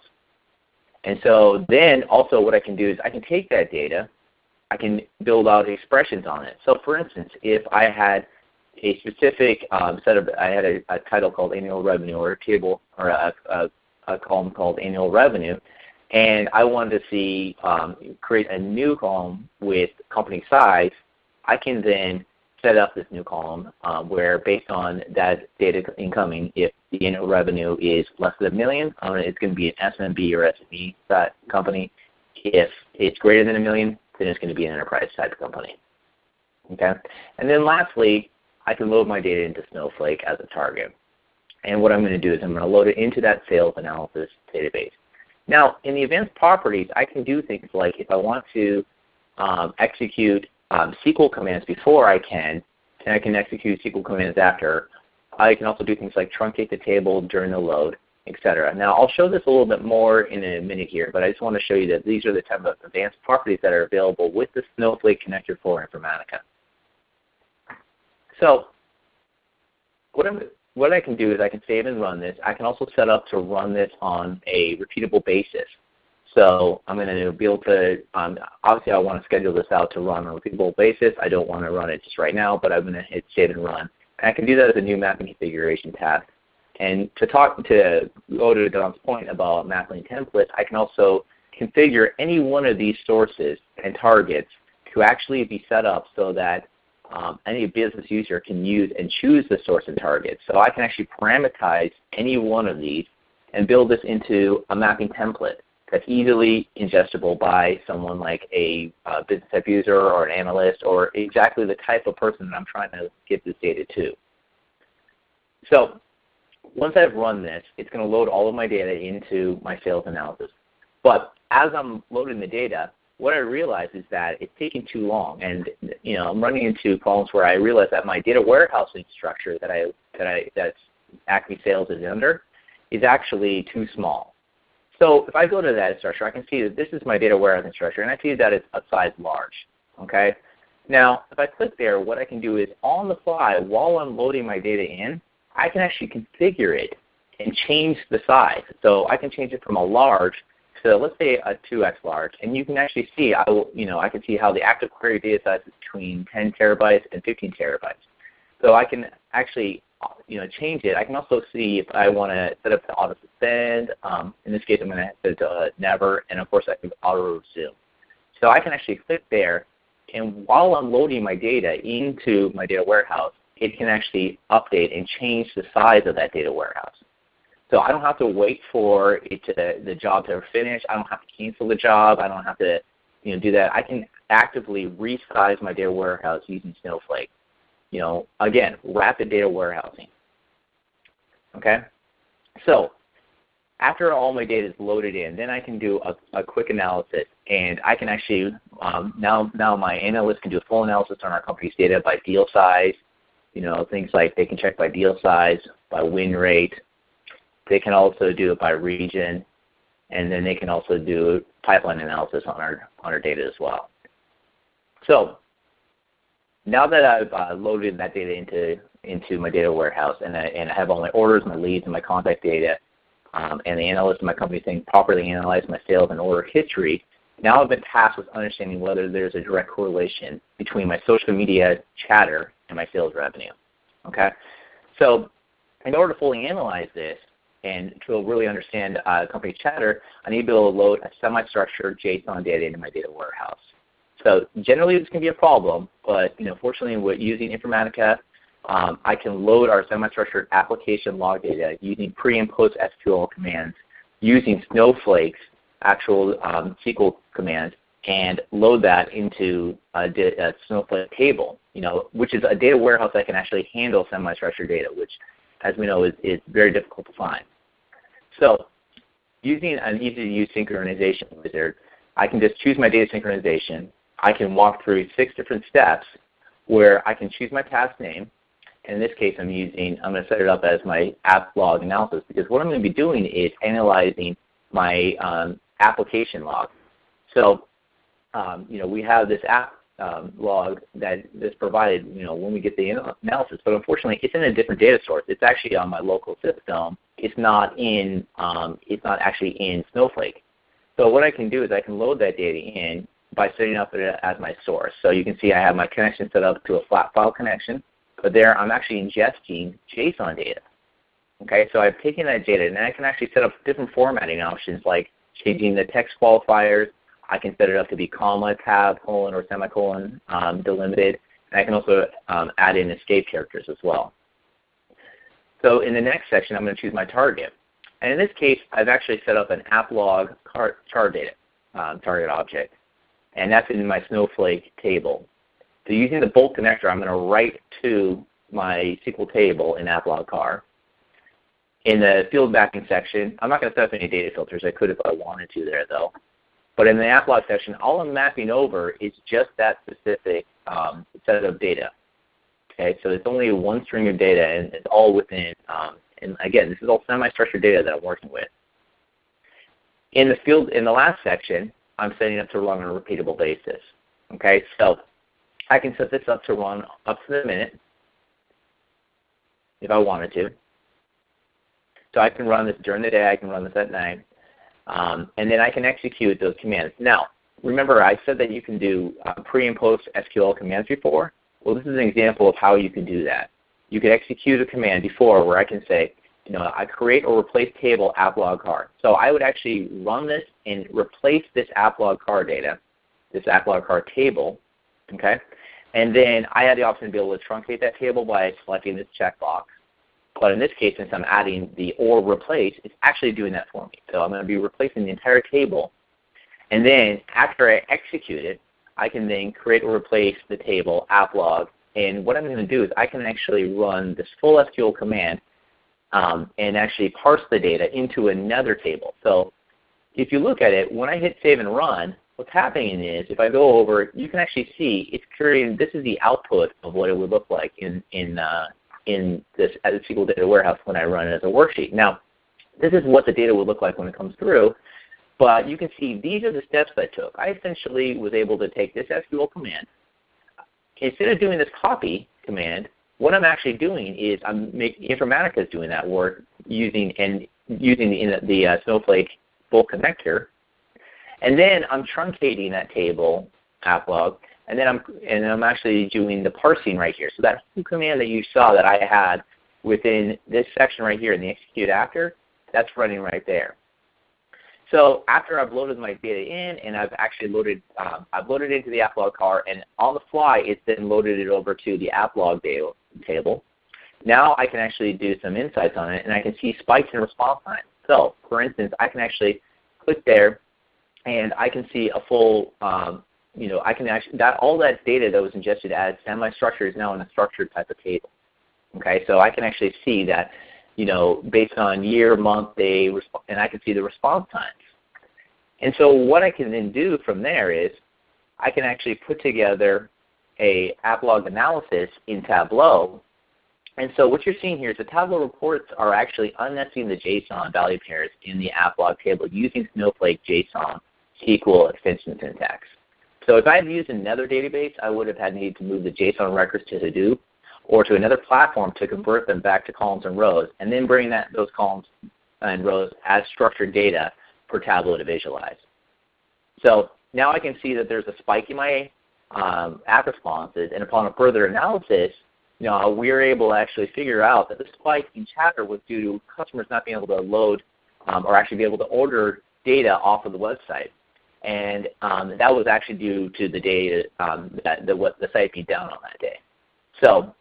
And so then also what I can do is I can take that data, I can build out expressions on it. So for instance, if I had a specific I had a title called annual revenue or a table or a column called annual revenue, and I wanted to see create a new column with company size, I can then set up this new column where based on that data incoming, if the annual revenue is less than $1 million, it's going to be an SMB or SME company. If it's greater than $1 million, then it's going to be an enterprise type company. Okay, and then lastly, I can load my data into Snowflake as a target. And what I'm going to do is I'm going to load it into that sales analysis database. Now, in the advanced properties, I can do things like if I want to execute SQL commands before I can execute SQL commands after. I can also do things like truncate the table during the load, etc. Now, I'll show this a little bit more in a minute here, but I just want to show you that these are the type of advanced properties that are available with the Snowflake connector for Informatica. So what I'm what I can do is I can save and run this. I can also set up to run this on a repeatable basis. So I'm going to be able to, obviously I want to schedule this out to run on a repeatable basis. I don't want to run it just right now, but I'm going to hit save and run. And I can do that as a new mapping configuration task. And to go to Don's point about mapping templates, I can also configure any one of these sources and targets to actually be set up so that any business user can use and choose the source and target. So I can actually parameterize any one of these and build this into a mapping template that's easily ingestible by someone like a business type user or an analyst or exactly the type of person that I'm trying to get this data to. So once I've run this, it's going to load all of my data into my sales analysis. But as I'm loading the data, what I realize is that it's taking too long, and I'm running into problems where I realize that my data warehousing structure that's Acme Sales is under is actually too small. So if I go to that structure, I can see that this is my data warehousing structure, and I see that it's a size large. Okay. Now, if I click there, what I can do is on the fly, while I'm loading my data in, I can actually configure it and change the size. So I can change it from a large to, let's say, a 2x large, and you can actually see, I can see how the active query data size is between 10 terabytes and 15 terabytes. So I can actually, change it. I can also see if I want to set up the auto suspend. In this case, I'm going to set it to never, and of course, I can auto resume. So I can actually click there, and while I'm loading my data into my data warehouse, it can actually update and change the size of that data warehouse. So I don't have to wait for the job to finish. I don't have to cancel the job. I don't have to do that. I can actively resize my data warehouse using Snowflake. Again, rapid data warehousing. Okay? So after all my data is loaded in, then I can do a quick analysis, and I can actually, now my analyst can do a full analysis on our company's data by deal size. Things like they can check by deal size, by win rate. They can also do it by region, and then they can also do pipeline analysis on our data as well. So now that I've loaded that data into my data warehouse, and I have all my orders, my leads, and my contact data, and the analyst in my company saying properly analyze my sales and order history, now I've been tasked with understanding whether there's a direct correlation between my social media chatter and my sales revenue. Okay, so in order to fully analyze this and to really understand company chatter, I need to be able to load a semi-structured JSON data into my data warehouse. So generally this can be a problem, but fortunately with using Informatica, I can load our semi-structured application log data using pre and post SQL commands, using Snowflake's actual SQL commands, and load that into a Snowflake table, which is a data warehouse that can actually handle semi-structured data, which, as we know, is very difficult to find. So using an easy-to-use synchronization wizard, I can just choose my data synchronization. I can walk through 6 different steps where I can choose my task name. In this case, I'm going to set it up as my app log analysis, because what I'm going to be doing is analyzing my application log. So, we have this app log that is provided, when we get the analysis, but unfortunately, it's in a different data source. It's actually on my local system. It's not actually in Snowflake. So what I can do is I can load that data in by setting up it as my source. So you can see I have my connection set up to a flat file connection, but there I'm actually ingesting JSON data. Okay, so I've taken that data, and I can actually set up different formatting options like changing the text qualifiers. I can set it up to be comma, tab, colon, or semicolon delimited, and I can also add in escape characters as well. So in the next section, I'm going to choose my target. And in this case, I've actually set up an app log chart data target object, and that's in my Snowflake table. So using the bulk connector, I'm going to write to my SQL table in app log car. In the field mapping section, I'm not going to set up any data filters. I could if I wanted to there, though. But in the app log section, all I'm mapping over is just that specific set of data. Okay, so it's only one string of data, and it's all within. And again, this is all semi-structured data that I'm working with. In the last section, I'm setting up to run on a repeatable basis. Okay, so I can set this up to run up to the minute if I wanted to. So I can run this during the day. I can run this at night. And then I can execute those commands. Now, remember I said that you can do pre and post SQL commands before? Well, this is an example of how you can do that. You can execute a command before where I can say, I create or replace table app log car. So I would actually run this and replace this app log car data, this app log car table, okay? And then I had the option to be able to truncate that table by selecting this checkbox. But in this case, since I'm adding the or replace, it's actually doing that for me. So I'm going to be replacing the entire table. And then after I execute it, I can then create or replace the table app log. And what I'm going to do is I can actually run this full SQL command and actually parse the data into another table. So if you look at it, when I hit save and run, what's happening is if I go over, you can actually see it's creating, this is the output of what it would look like in this SQL data warehouse when I run it as a worksheet. Now, this is what the data would look like when it comes through, but you can see these are the steps I took. I essentially was able to take this SQL command. Instead of doing this copy command, what I'm actually doing is Informatica is doing that work using the Snowflake bulk connector, and then I'm truncating that table app log, and then I'm actually doing the parsing right here. So that whole command that you saw that I had within this section right here in the execute after, that's running right there. So after I've loaded my data in and I've actually loaded it into the app log car, and on the fly it's then loaded it over to the app log table. Now I can actually do some insights on it, and I can see spikes in response time. So for instance, I can actually click there, and I can see a full, I can actually, all that data that was ingested as semi-structured is now in a structured type of table. Okay, so I can actually see that, based on year, month, day, and I can see the response times. And so what I can then do from there is I can actually put together a app log analysis in Tableau. And so what you're seeing here is the Tableau reports are actually unnesting the JSON value pairs in the app log table using Snowflake JSON SQL extension syntax. So if I had used another database, I would have had needed to move the JSON records to Hadoop or to another platform to convert them back to columns and rows, and then bring those columns and rows as structured data for Tableau to visualize. So now I can see that there's a spike in my app responses, and upon a further analysis, we were able to actually figure out that the spike in Chatter was due to customers not being able to load or actually be able to order data off of the website. And that was actually due to the data what the site being down on that day. So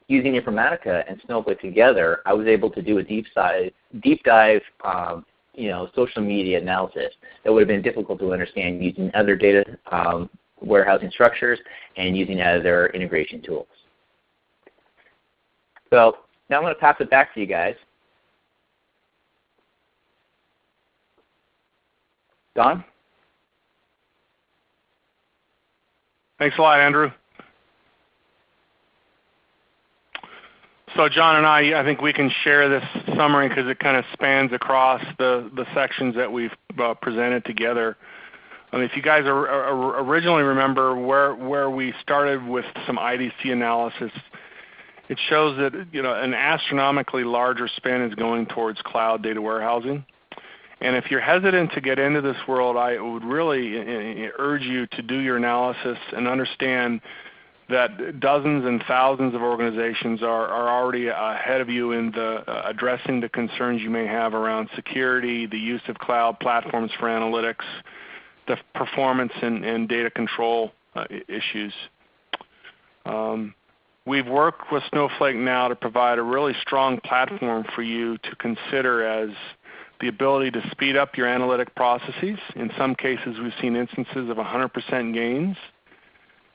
using Informatica and Snowflake together, I was able to do a deep dive social media analysis that would have been difficult to understand using other data warehousing structures and using other integration tools. So now I'm going to pass it back to you guys. Don? Thanks a lot, Andrew. So John and I think we can share this summary because it kind of spans across the sections that we've presented together. If you guys originally remember where we started with some IDC analysis, it shows that an astronomically larger spend is going towards cloud data warehousing. And if you're hesitant to get into this world, I would really urge you to do your analysis and understand that dozens and thousands of organizations are already ahead of you in addressing the concerns you may have around security, the use of cloud platforms for analytics, the performance and data control issues. We've worked with Snowflake now to provide a really strong platform for you to consider as the ability to speed up your analytic processes. In some cases, we've seen instances of 100% gains.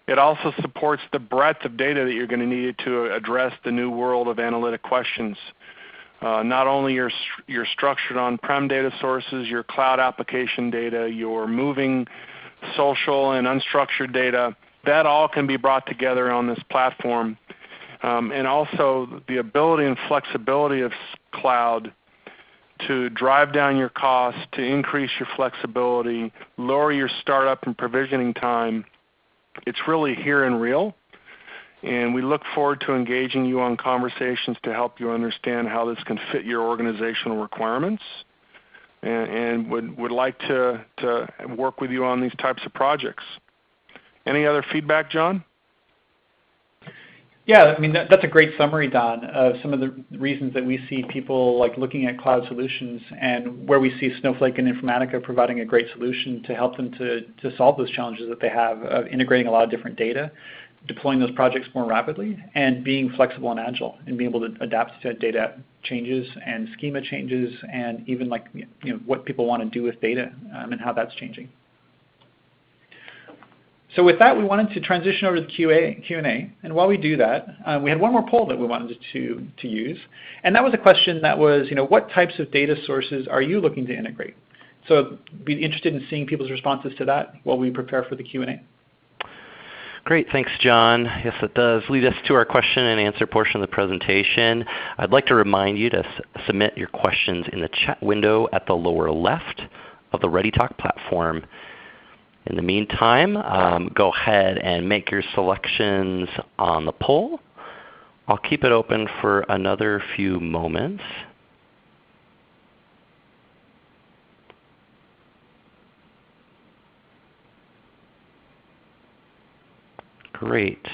It also supports the breadth of data that you're going to need to address the new world of analytic questions. Not only your structured on-prem data sources, your cloud application data, your moving social and unstructured data, that all can be brought together on this platform. And also the ability and flexibility of cloud to drive down your costs, to increase your flexibility, lower your startup and provisioning time. It's really here and real. And we look forward to engaging you on conversations to help you understand how this can fit your organizational requirements, and would like to work with you on these types of projects. Any other feedback, John? Yeah, I mean, that's a great summary, Don, of some of the reasons that we see people like looking at cloud solutions, and where we see Snowflake and Informatica providing a great solution to help them to solve those challenges that they have of integrating a lot of different data, deploying those projects more rapidly, and being flexible and agile, and being able to adapt to data changes and schema changes, and even like what people want to do with data and how that's changing. So with that, we wanted to transition over to the Q&A, and while we do that, we had one more poll that we wanted to use, and that was a question that was, what types of data sources are you looking to integrate? So be interested in seeing people's responses to that while we prepare for the Q&A. Great, thanks John. Yes, it does lead us to our question and answer portion of the presentation. I'd like to remind you to submit your questions in the chat window at the lower left of the ReadyTalk platform. In the meantime, go ahead and make your selections on the poll. I'll keep it open for another few moments. Great.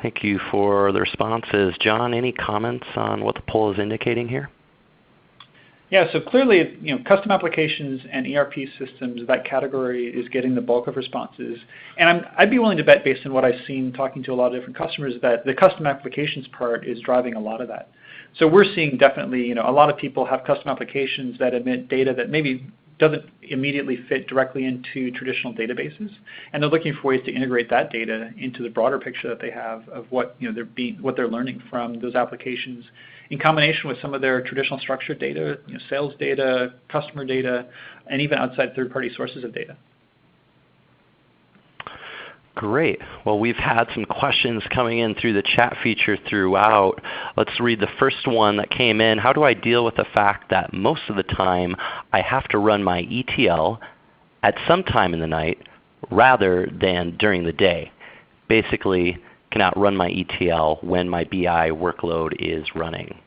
Thank you for the responses. John, any comments on what the poll is indicating here? Yeah, so clearly, custom applications and ERP systems, that category is getting the bulk of responses. And I'd be willing to bet, based on what I've seen talking to a lot of different customers, that the custom applications part is driving a lot of that. So we're seeing definitely, a lot of people have custom applications that emit data that maybe doesn't immediately fit directly into traditional databases, and they're looking for ways to integrate that data into the broader picture that they have of what they're learning from those applications, in combination with some of their traditional structured data, sales data, customer data, and even outside third-party sources of data. Great. Well, we've had some questions coming in through the chat feature throughout. Let's read the first one that came in. How do I deal with the fact that most of the time I have to run my ETL at some time in the night rather than during the day? Basically, cannot run my ETL when my BI workload is running.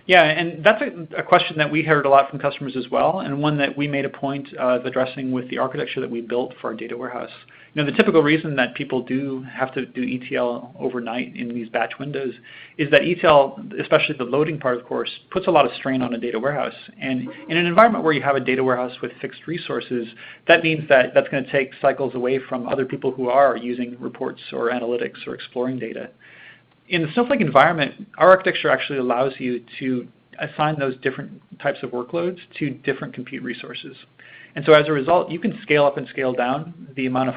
Yeah, and that's a question that we heard a lot from customers as well, and one that we made a point of addressing with the architecture that we built for our data warehouse. The typical reason that people do have to do ETL overnight in these batch windows is that ETL, especially the loading part, of course, puts a lot of strain on a data warehouse. And in an environment where you have a data warehouse with fixed resources, that means that that's going to take cycles away from other people who are using reports or analytics or exploring data. In the Snowflake environment, our architecture actually allows you to assign those different types of workloads to different compute resources. And so as a result, you can scale up and scale down the amount of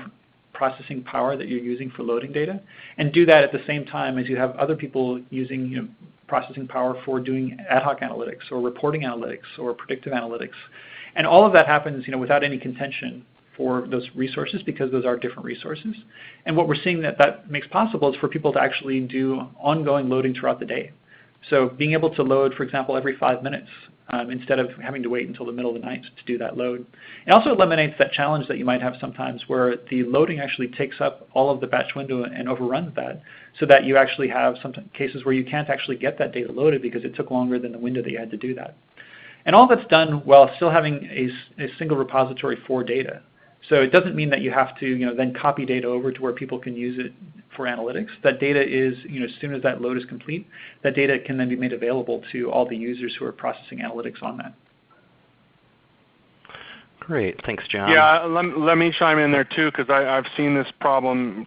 processing power that you're using for loading data, and do that at the same time as you have other people using processing power for doing ad hoc analytics or reporting analytics or predictive analytics. And all of that happens without any contention for those resources, because those are different resources. And what we're seeing that makes possible is for people to actually do ongoing loading throughout the day. So being able to load, for example, every 5 minutes instead of having to wait until the middle of the night to do that load. It also eliminates that challenge that you might have sometimes where the loading actually takes up all of the batch window and overruns that, so that you actually have some cases where you can't actually get that data loaded because it took longer than the window that you had to do that. And all that's done while still having a single repository for data. So it doesn't mean that you have to then copy data over to where people can use it for analytics. That data is, as soon as that load is complete, that data can then be made available to all the users who are processing analytics on that. Great, thanks John. Yeah, let me chime in there too, because I've seen this problem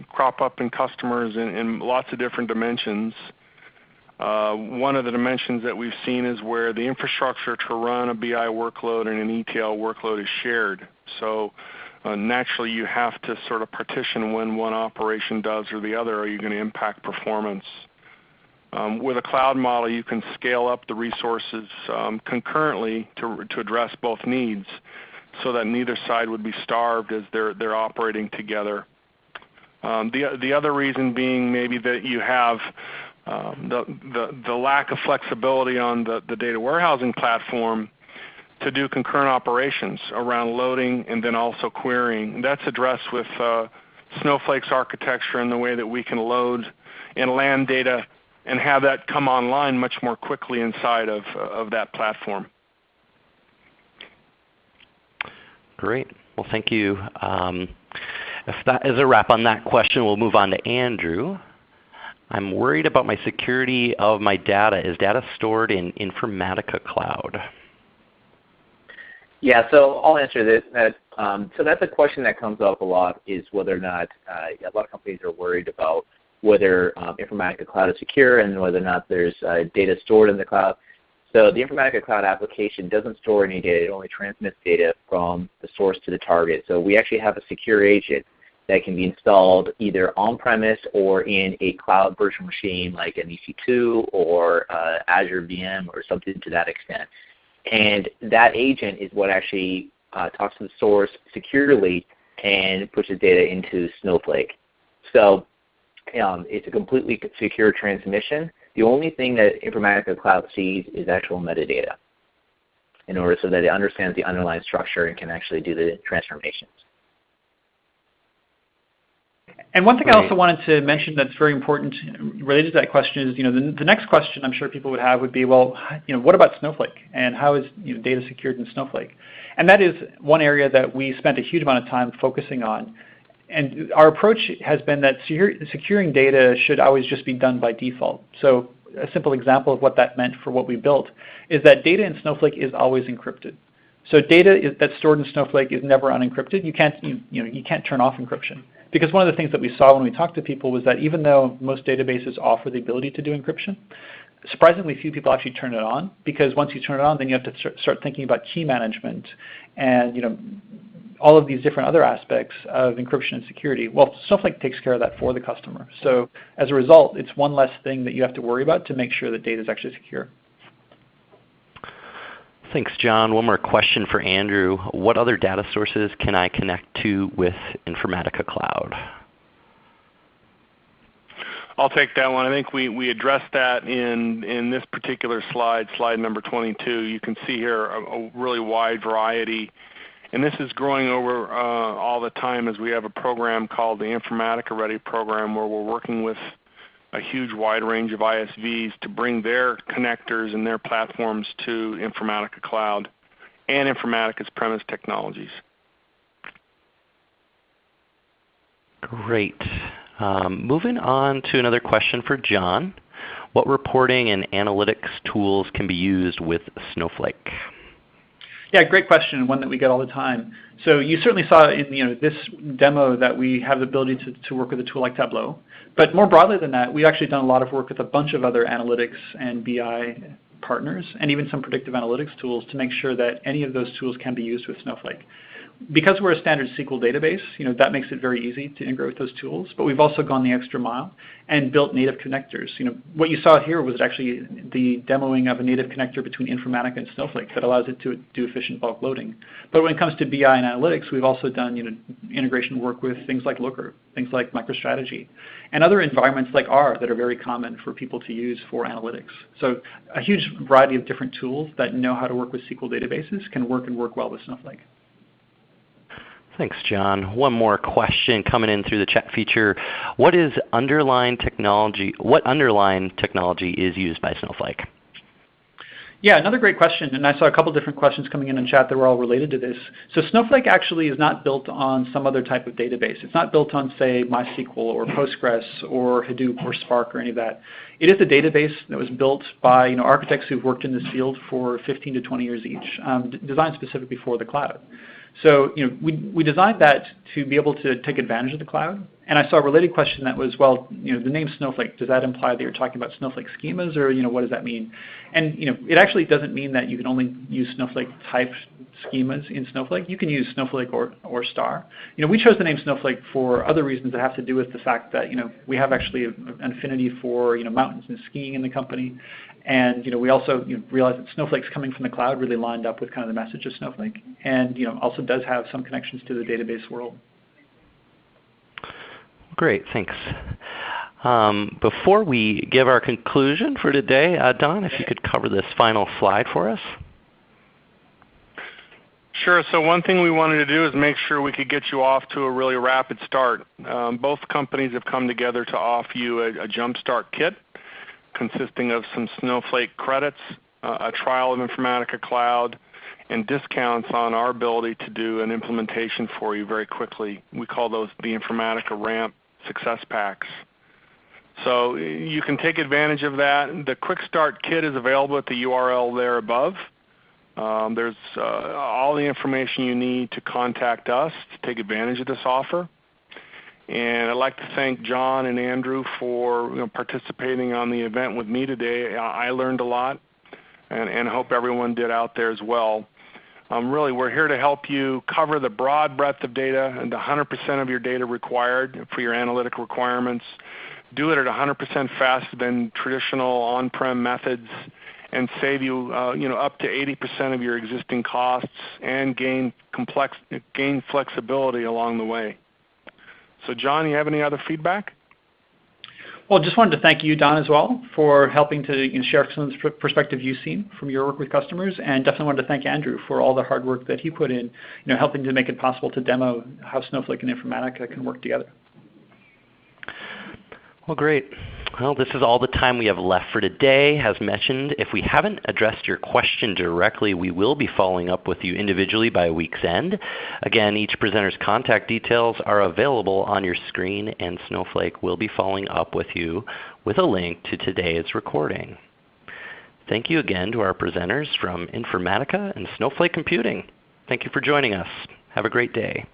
crop up in customers in lots of different dimensions. One of the dimensions that we've seen is where the infrastructure to run a BI workload and an ETL workload is shared. So naturally you have to sort of partition when one operation does or the other, or you're going to impact performance. With a cloud model, you can scale up the resources concurrently to address both needs, so that neither side would be starved as they're operating together. The other reason being maybe that you have the lack of flexibility on the data warehousing platform to do concurrent operations around loading and then also querying. That's addressed with Snowflake's architecture and the way that we can load and land data and have that come online much more quickly inside of that platform. Great. Well, thank you. If that is a wrap on that question, we'll move on to Andrew. I'm worried about my security of my data. Is data stored in Informatica Cloud? Yeah, so I'll answer that. So that's a question that comes up a lot, is whether or not a lot of companies are worried about whether Informatica Cloud is secure and whether or not there's data stored in the cloud. So the Informatica Cloud application doesn't store any data. It only transmits data from the source to the target. So we actually have a secure agent that can be installed either on-premise or in a cloud virtual machine like an EC2 or Azure VM or something to that extent. And that agent is what actually talks to the source securely and pushes data into Snowflake. So it's a completely secure transmission. The only thing that Informatica Cloud sees is actual metadata in order so that it understands the underlying structure and can actually do the transformations. And one thing I also wanted to mention that's very important related to that question is, the next question I'm sure people would have would be, well, what about Snowflake, and how is data secured in Snowflake? And that is one area that we spent a huge amount of time focusing on. And our approach has been that securing data should always just be done by default. So a simple example of what that meant for what we built is that data in Snowflake is always encrypted. So data that's stored in Snowflake is never unencrypted. You can't turn off encryption. Because one of the things that we saw when we talked to people was that even though most databases offer the ability to do encryption, surprisingly few people actually turn it on, because once you turn it on, then you have to start thinking about key management and all of these different other aspects of encryption and security. Well, Snowflake takes care of that for the customer. So as a result, it's one less thing that you have to worry about to make sure that data is actually secure. Thanks, John. One more question for Andrew. What other data sources can I connect to with Informatica Cloud? I'll take that one. I think we addressed that in this particular slide number 22. You can see here a really wide variety. And this is growing over all the time as we have a program called the Informatica Ready program, where we're working with a huge wide range of ISVs to bring their connectors and their platforms to Informatica Cloud and Informatica's premise technologies. Great. Moving on to another question for John. What reporting and analytics tools can be used with Snowflake? Yeah, great question, one that we get all the time. So you certainly saw in this demo that we have the ability to work with a tool like Tableau. But more broadly than that, we've actually done a lot of work with a bunch of other analytics and BI partners, and even some predictive analytics tools, to make sure that any of those tools can be used with Snowflake. Because we're a standard SQL database, that makes it very easy to integrate with those tools. But we've also gone the extra mile and built native connectors. What you saw here was actually the demoing of a native connector between Informatica and Snowflake that allows it to do efficient bulk loading. But when it comes to BI and analytics, we've also done integration work with things like Looker, things like MicroStrategy, and other environments like R that are very common for people to use for analytics. So a huge variety of different tools that know how to work with SQL databases can work and work well with Snowflake. Thanks, John. One more question coming in through the chat feature. What underlying technology is used by Snowflake? Yeah, another great question, and I saw a couple different questions coming in chat that were all related to this. So Snowflake actually is not built on some other type of database. It's not built on, say, MySQL or Postgres or Hadoop or Spark or any of that. It is a database that was built by architects who've worked in this field for 15 to 20 years each, designed specifically for the cloud. So we designed that to be able to take advantage of the cloud. And I saw a related question that was, well, the name Snowflake, does that imply that you're talking about Snowflake schemas, or what does that mean? And it actually doesn't mean that you can only use Snowflake type schemas in Snowflake. You can use Snowflake or Star. We chose the name Snowflake for other reasons that have to do with the fact that we have actually an affinity for mountains and skiing in the company. And we also realized that Snowflake's coming from the cloud really lined up with kind of the message of Snowflake, and also does have some connections to the database world. Great, thanks. Before we give our conclusion for today, Don, if you could cover this final slide for us. Sure. So one thing we wanted to do is make sure we could get you off to a really rapid start. Both companies have come together to offer you a Jumpstart kit consisting of some Snowflake credits, a trial of Informatica Cloud, and discounts on our ability to do an implementation for you very quickly. We call those the Informatica Ramp Success Packs. So you can take advantage of that. The Quick Start Kit is available at the URL there above. There's all the information you need to contact us to take advantage of this offer. And I'd like to thank John and Andrew for participating on the event with me today. I learned a lot, and I hope everyone did out there as well. Really, we're here to help you cover the broad breadth of data and the 100% of your data required for your analytic requirements. Do it at 100% faster than traditional on-prem methods, and save you, up to 80% of your existing costs, and gain flexibility along the way. So, John, you have any other feedback? Well, just wanted to thank you, Don, as well, for helping to share some of the perspective you've seen from your work with customers, and definitely wanted to thank Andrew for all the hard work that he put in, helping to make it possible to demo how Snowflake and Informatica can work together. Well, great. Well, this is all the time we have left for today. As mentioned, if we haven't addressed your question directly, we will be following up with you individually by a week's end. Again, each presenter's contact details are available on your screen, and Snowflake will be following up with you with a link to today's recording. Thank you again to our presenters from Informatica and Snowflake Computing. Thank you for joining us. Have a great day.